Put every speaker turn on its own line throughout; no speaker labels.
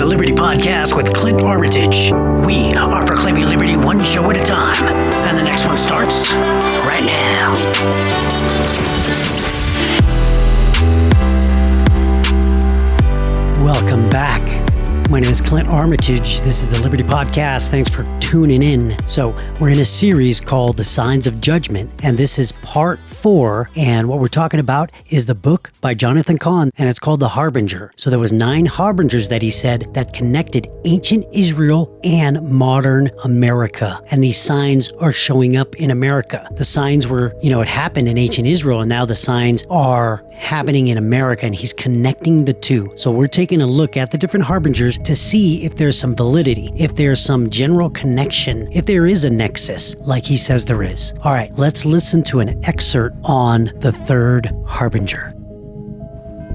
the Liberty Podcast with Clint Armitage. We are proclaiming liberty one show at a time, and the next one starts right now. Welcome back. My name is Clint Armitage. This is the Liberty Podcast. Thanks for tuning in. So we're in a series called The Signs of Judgment, and this is part 4. And what we're talking about is the book by Jonathan Cahn, and it's called The Harbinger. So there was 9 harbingers that he said that connected ancient Israel and modern America. And these signs are showing up in America. The signs were, it happened in ancient Israel, and now the signs are happening in America, and he's connecting the two. So we're taking a look at the different harbingers to see if there's some validity, if there's some general connection, if there is a nexus, like he says there is. All right, let's listen to an excerpt on the third harbinger.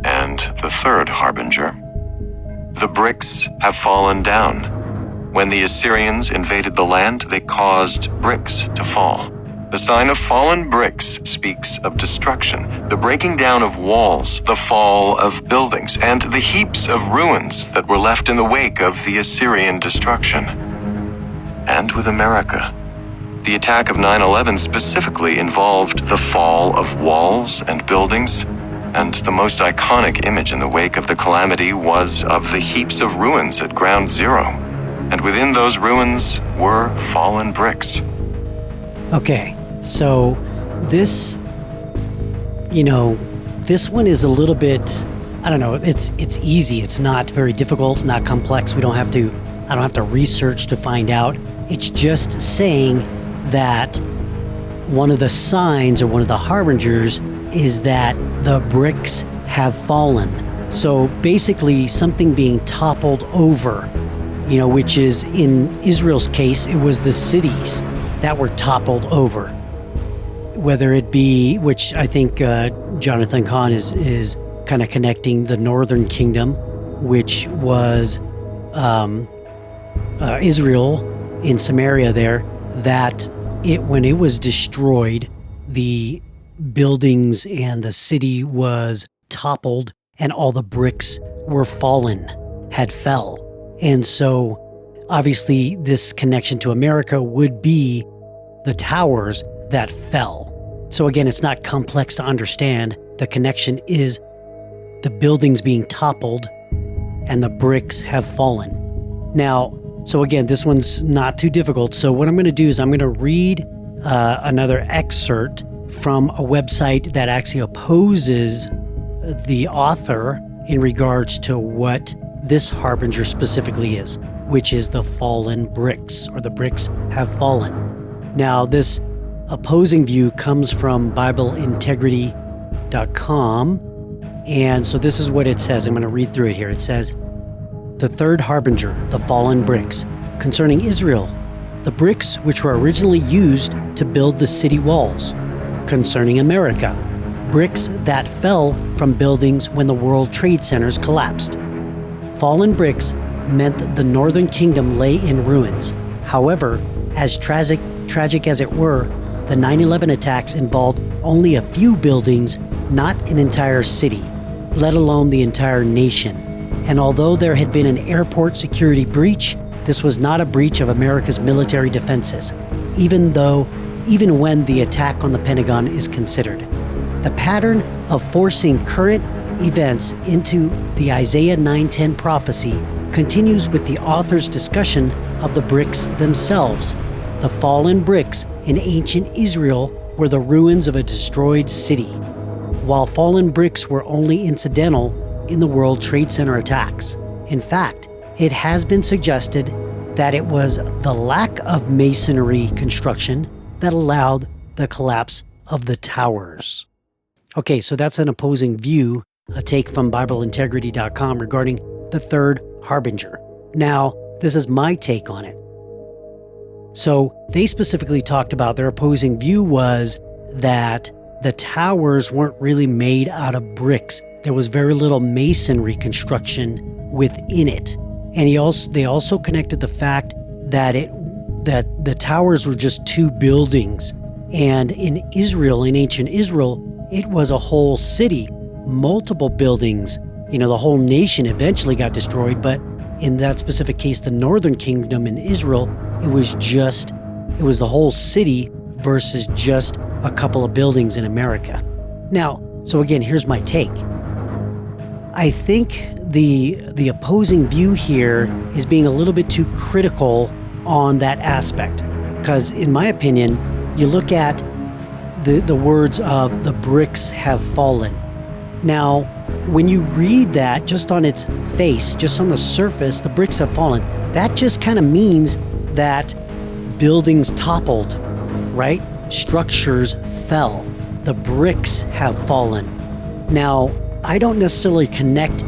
And the third harbinger. The bricks have fallen down. When the Assyrians invaded the land, they caused bricks to fall. The sign of fallen bricks speaks of destruction, the breaking down of walls, the fall of buildings, and the heaps of ruins that were left in the wake of the Assyrian destruction. And with America, the attack of 9/11 specifically involved the fall of walls and buildings, and the most iconic image in the wake of the calamity was of the heaps of ruins at Ground Zero. And within those ruins were fallen bricks.
Okay, so this, this one is a little bit, it's easy. It's not very difficult, not complex. I don't have to research to find out. It's just saying that one of the signs or one of the harbingers is that the bricks have fallen. So basically something being toppled over, which is in Israel's case, it was the cities that were toppled over. Whether it be, which I think Jonathan Cahn is kind of connecting the northern kingdom, which was Israel in Samaria there, that when it was destroyed, the buildings and the city was toppled and all the bricks were had fell. And so obviously this connection to America would be the towers that fell. So again, it's not complex to understand. The connection is the buildings being toppled and the bricks have fallen. Now, so again, this one's not too difficult. So what I'm going to do is I'm going to read another excerpt from a website that actually opposes the author in regards to what this harbinger specifically is, which is the fallen bricks, or the bricks have fallen. Now, this opposing view comes from BibleIntegrity.com, and so this is what it says. I'm going to read through it here. It says, "The third harbinger, the fallen bricks, concerning Israel, the bricks which were originally used to build the city walls. Concerning America, bricks that fell from buildings when the World Trade Centers collapsed. Fallen bricks meant the northern kingdom lay in ruins. However, as tragic as it were, the 9/11 attacks involved only a few buildings, not an entire city, let alone the entire nation. And although there had been an airport security breach, this was not a breach of America's military defenses, even when the attack on the Pentagon is considered. The pattern of forcing current events into the Isaiah 9:10 prophecy continues with the author's discussion of the bricks themselves. The fallen bricks in ancient Israel were the ruins of a destroyed city, while fallen bricks were only incidental in the World Trade Center attacks. In fact, it has been suggested that it was the lack of masonry construction that allowed the collapse of the towers." Okay, so that's an opposing view, a take from BibleIntegrity.com regarding the third harbinger. Now, this is my take on it. So they specifically talked about their opposing view was that the towers weren't really made out of bricks. There was very little masonry construction within it. And they also connected the fact that the towers were just 2 buildings. And in Israel, in ancient Israel, it was a whole city, multiple buildings. The whole nation eventually got destroyed, but in that specific case, the northern kingdom in Israel, it was the whole city versus just a couple of buildings in America. Now, so again, here's my take. I think the opposing view here is being a little bit too critical on that aspect. Because in my opinion, you look at the words of the bricks have fallen. Now, when you read that just on its face, just on the surface, the bricks have fallen, that just kind of means that buildings toppled, right? Structures fell. The bricks have fallen. Now, I don't necessarily connect,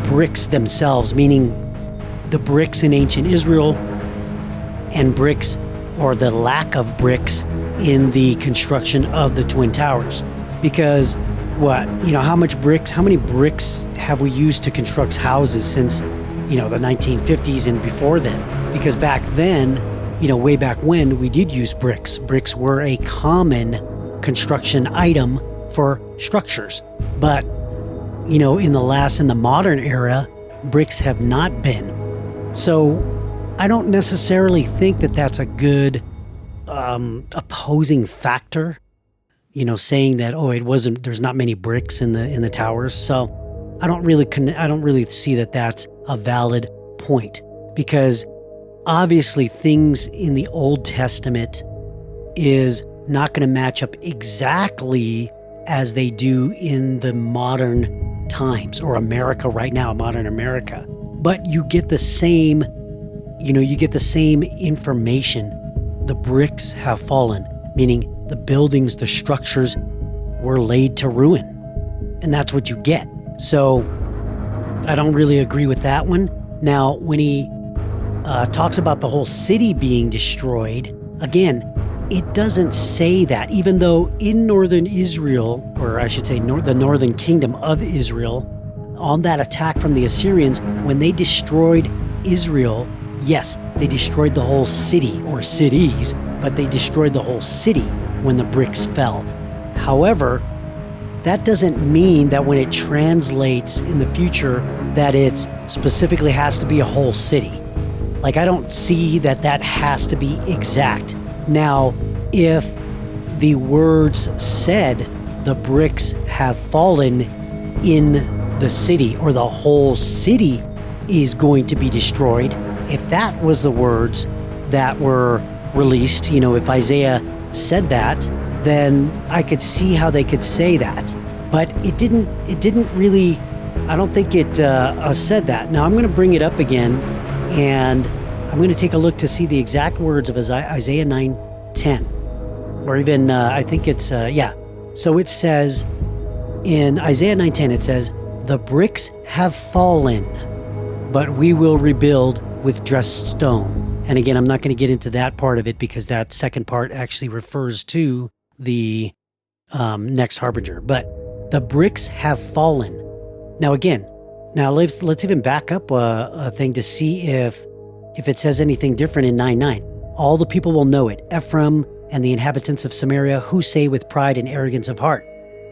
bricks themselves, meaning the bricks in ancient Israel and bricks or the lack of bricks in the construction of the Twin Towers. Because how many bricks have we used to construct houses since, the 1950s and before then? Because back then, way back when, we did use bricks. Bricks were a common construction item for structures. But, in the modern era, bricks have not been. So I don't necessarily think that that's a good opposing factor, saying that, there's not many bricks in the towers. So I don't really see that that's a valid point, because obviously things in the Old Testament is not going to match up exactly as they do in the modern times, or America right now, modern America. But you get the same, information. The bricks have fallen, meaning the buildings, the structures were laid to ruin. And that's what you get. So I don't really agree with that one. Now, when he talks about the whole city being destroyed, again, it doesn't say that, even though in northern Israel, or I should say the northern kingdom of Israel, on that attack from the Assyrians, when they destroyed Israel, yes, they destroyed the whole city or cities, but they destroyed the whole city when the bricks fell. However, that doesn't mean that when it translates in the future that it specifically has to be a whole city. Like, I don't see that has to be exact. Now, if the words said the bricks have fallen in the city, or the whole city is going to be destroyed, if that was the words that were released, if Isaiah said that, then I could see how they could say that. But it didn't really, I don't think it said that. Now I'm going to bring it up again, and I'm going to take a look to see the exact words of Isaiah 9:10, or even I think it's So it says in Isaiah 9:10, it says, "The bricks have fallen, but we will rebuild with dressed stone." And again, I'm not going to get into that part of it, because that second part actually refers to the next Harbinger. But the bricks have fallen. Now again, let's even back up a thing to see if it says anything different in 9:9. "All the people will know it, Ephraim and the inhabitants of Samaria, who say with pride and arrogance of heart."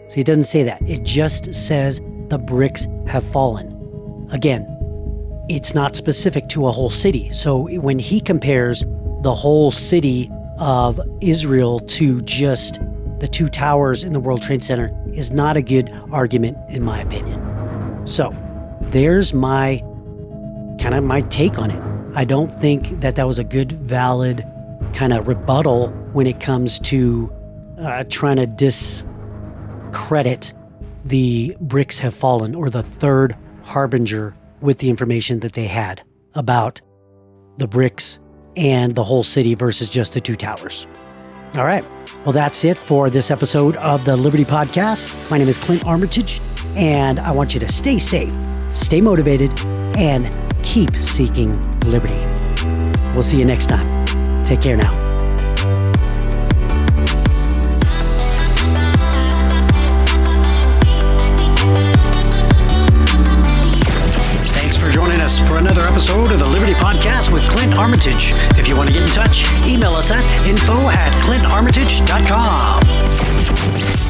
See, it doesn't say that. It just says the bricks have fallen. Again, it's not specific to a whole city. So when he compares the whole city of Israel to just the two towers in the World Trade Center, is not a good argument, in my opinion. So there's my take on it. I don't think that was a good, valid kind of rebuttal when it comes to trying to discredit the bricks have fallen, or the third Harbinger, with the information that they had about the bricks and the whole city versus just the two towers. All right. Well, that's it for this episode of the Liberty Podcast. My name is Clint Armitage, and I want you to stay safe, stay motivated, and keep seeking liberty. We'll see you next time. Take care now. For another episode of the Liberty Podcast with Clint Armitage. If you want to get in touch, email us at info@clintarmitage.com.